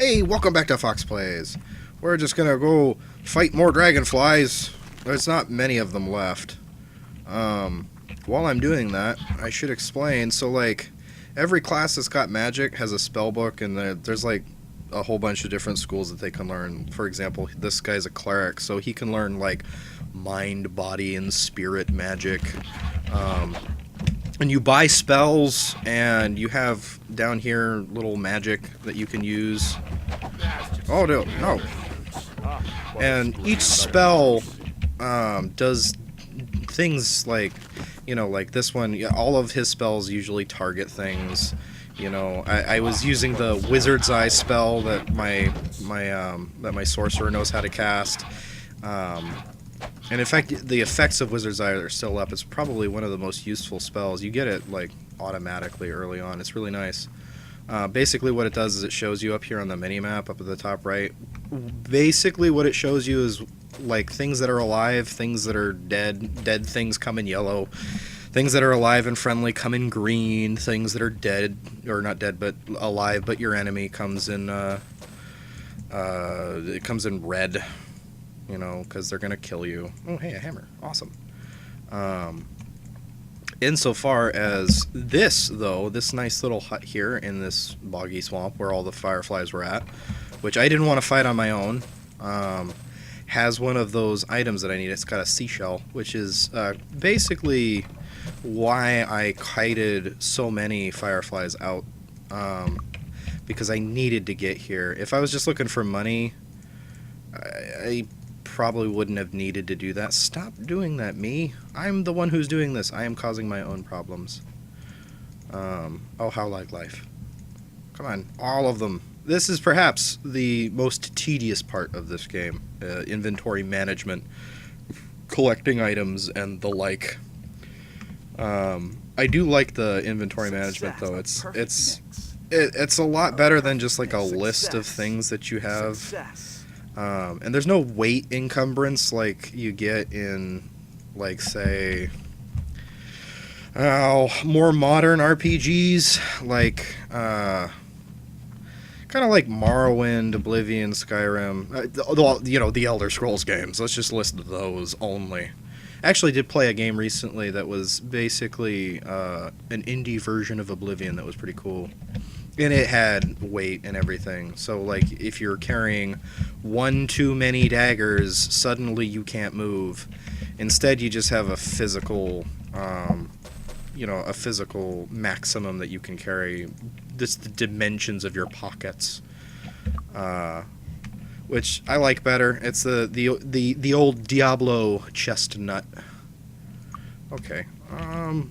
Hey, welcome back to Fox Plays. We're just gonna go fight more dragonflies. There's not many of them left. While I'm doing that, I should explain. So, like, every class that's got magic has a spell book, and there's like a whole bunch of different schools that they can learn. For example, this guy's a cleric, so he can learn like mind, body, and spirit magic. And you buy spells, and you have down here little magic that you can use. Oh no! And each spell does things like, you know, like this one. All of his spells usually target things. You know, I was using the Wizard's Eye spell that my sorcerer knows how to cast. And in fact, the effects of Wizard's Eye are still up. It's probably one of the most useful spells. You get it like automatically early on. It's really nice. Basically what it does is it shows you up here on the mini-map up at the top right. Basically what it shows you is like things that are alive, things that are dead. Dead things come in yellow. Things that are alive and friendly come in green. Things that are dead, or not dead, but alive, but your enemy comes in, it comes in red. You know, because they're going to kill you. Oh, hey, a hammer. Awesome. Insofar as this, though, this nice little hut here in this boggy swamp where all the fireflies were at, which I didn't want to fight on my own, has one of those items that I need. It's got a seashell, which is basically why I kited so many fireflies out, because I needed to get here. If I was just looking for money, I probably wouldn't have needed to do that. Stop doing that, me. I'm the one who's doing this. I am causing my own problems. Oh, how like life. Come on, all of them. This is perhaps the most tedious part of this game. Inventory management, collecting items, and the like. I do like the inventory management, though. It's a lot better than just like a list of things that you have. And there's no weight encumbrance like you get in, like, say, more modern RPGs, like, kind of like Morrowind, Oblivion, Skyrim, you know, the Elder Scrolls games. Let's just list those only. I actually did play a game recently that was basically an indie version of Oblivion that was pretty cool. And it had weight and everything. So, like, if you're carrying one too many daggers, suddenly you can't move. Instead, you just have a physical, you know, a physical maximum that you can carry. Just the dimensions of your pockets, which I like better. It's the old Diablo chestnut. Okay.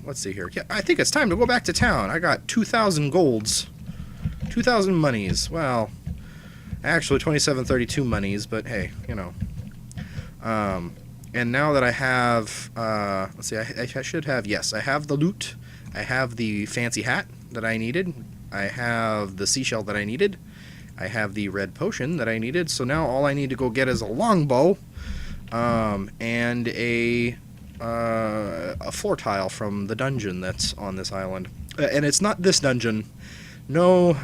Let's see here. Yeah, I think it's time to go back to town. I got 2,000 golds. 2,000 monies. Well, actually 2732 monies, but hey, you know. And now that I have, let's see, I should have, yes, I have the loot. I have the fancy hat that I needed. I have the seashell that I needed. I have the red potion that I needed. So now all I need to go get is a longbow, and a floor tile from the dungeon that's on this island. And it's not this dungeon. No,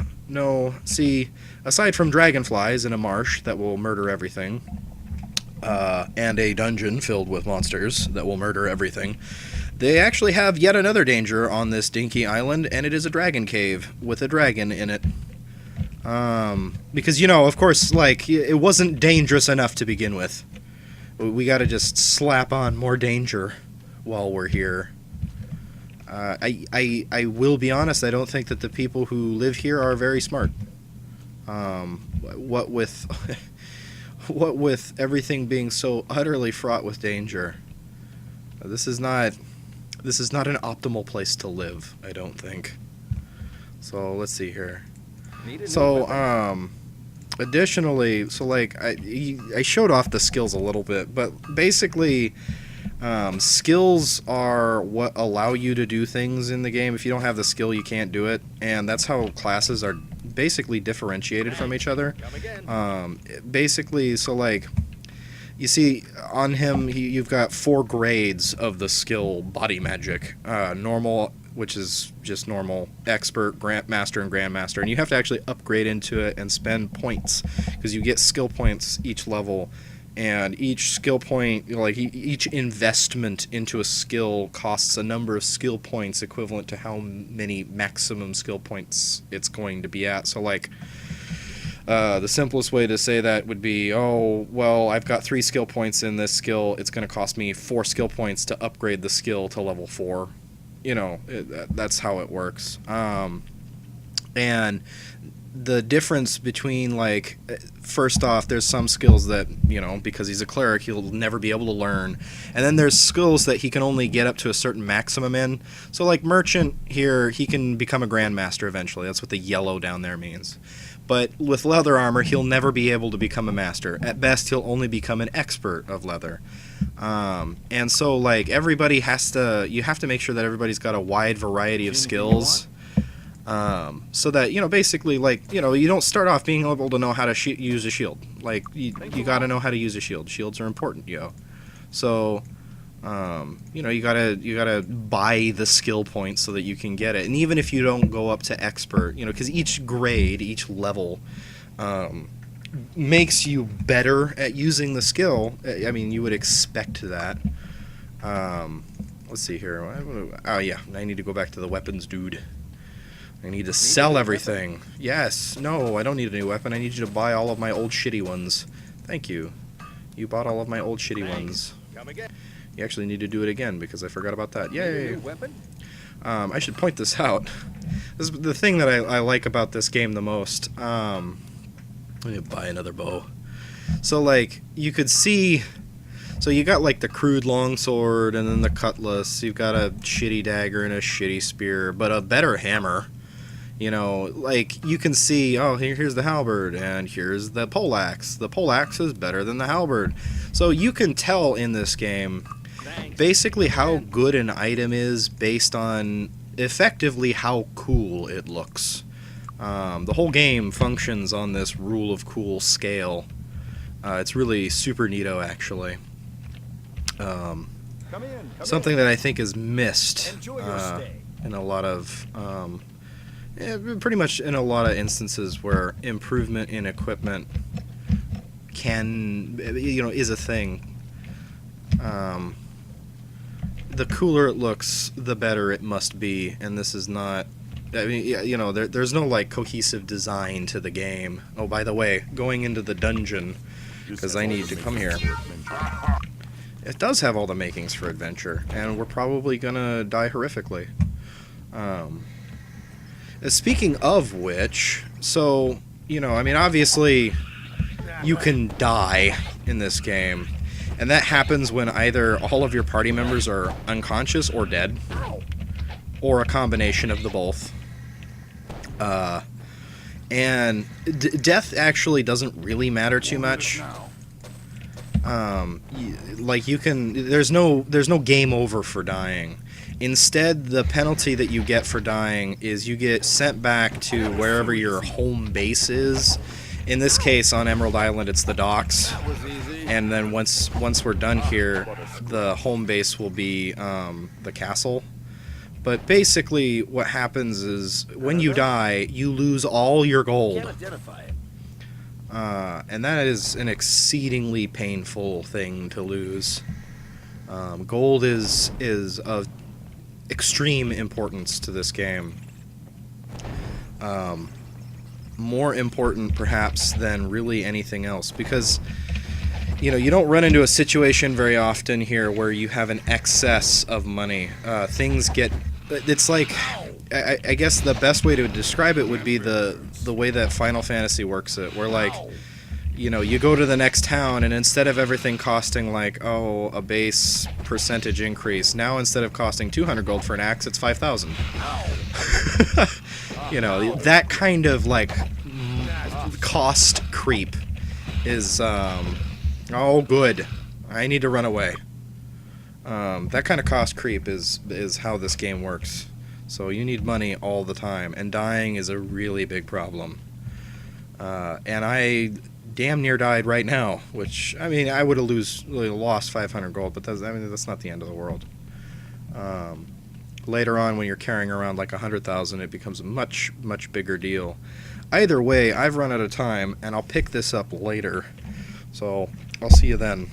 see, aside from dragonflies in a marsh that will murder everything, and a dungeon filled with monsters that will murder everything, they actually have yet another danger on this dinky island, and it is a dragon cave with a dragon in it. Because, you know, of course, like, it wasn't dangerous enough to begin with. We gotta just slap on more danger while we're here. I will be honest, I don't think that the people who live here are very smart. What with what with everything being so utterly fraught with danger, this is not an optimal place to live, I don't think. So let's see here. So additionally, so like I showed off the skills a little bit, but basically skills are what allow you to do things in the game. If you don't have the skill, you can't do it, and that's how classes are basically differentiated from each other. Basically, so like, you see on him, you've got 4 grades of the skill body magic. Normal, which is just normal expert, grandmaster, and grandmaster. And you have to actually upgrade into it and spend points, because you get skill points each level. And each skill point, like each investment into a skill costs a number of skill points equivalent to how many maximum skill points it's going to be at. So like, the simplest way to say that would be, oh, well, I've got 3 skill points in this skill. It's going to cost me 4 skill points to upgrade the skill to level 4. You know, that's how it works. And the difference between, like, first off, there's some skills that, you know, because he's a cleric, he'll never be able to learn. And then there's skills that he can only get up to a certain maximum in. So, like, merchant here, he can become a grandmaster eventually. That's what the yellow down there means. But with leather armor, he'll never be able to become a master. At best, he'll only become an expert of leather. And so, like, everybody has to... You have to make sure that everybody's got a wide variety of skills. So that, you know, basically, like, you know, you don't start off being able to know how to use a shield. Like, you gotta know how to use a shield. Shields are important, yo. So, you know, you gotta buy the skill points so that you can get it. And even if you don't go up to expert, you know, because each grade, each level, makes you better at using the skill. I mean, you would expect that. Let's see here. Oh, yeah, I need to go back to the weapons, dude. I need to sell everything. Yes. No, I don't need a new weapon. I need you to buy all of my old shitty ones. Thank you. You bought all of my old shitty ones. Come again. You actually need to do it again because I forgot about that. Yay! I should point this out. This is the thing that I like about this game the most. Let me buy another bow. So, like, you could see... So you got, like, the crude longsword and then the cutlass. You've got a shitty dagger and a shitty spear, but a better hammer. You know, like, you can see, oh, here's the halberd, and here's the poleaxe. The poleaxe is better than the halberd. So you can tell in this game basically how good an item is based on effectively how cool it looks. The whole game functions on this rule of cool scale. It's really super neato, actually. Something that I think is missed in a lot of... pretty much in a lot of instances where improvement in equipment can, you know, is a thing. The cooler it looks, the better it must be, and this is not... I mean, you know, there's no, like, cohesive design to the game. Oh, by the way, going into the dungeon, because I need to come here. It does have all the makings for adventure, and we're probably gonna die horrifically. Speaking of which, so, you know, I mean, obviously, you can die in this game, and that happens when either all of your party members are unconscious or dead, or a combination of the both. And death actually doesn't really matter too much. Like, you can... There's no game over for dying. Instead, the penalty that you get for dying is you get sent back to wherever your home base is. In this case, on Emerald Island, it's the docks. And then once we're done here, the home base will be the castle. But basically, what happens is, when you die, you lose all your gold. And that is an exceedingly painful thing to lose. Gold is of extreme importance to this game. More important, perhaps, than really anything else, because, you know, you don't run into a situation very often here where you have an excess of money. Things get... It's like... I guess the best way to describe it would be the way that Final Fantasy works it, where, like, you know, you go to the next town, and instead of everything costing, like, oh, a base percentage increase, now instead of costing 200 gold for an axe, it's 5,000. You know, that kind of, like, cost creep is, oh, good. I need to run away. That kind of cost creep is how this game works. So you need money all the time, and dying is a really big problem. And I damn near died right now, which, I mean, I would have lost 500 gold, but that's not the end of the world. Later on, when you're carrying around like 100,000, it becomes a much, much bigger deal. Either way, I've run out of time, and I'll pick this up later. So, I'll see you then.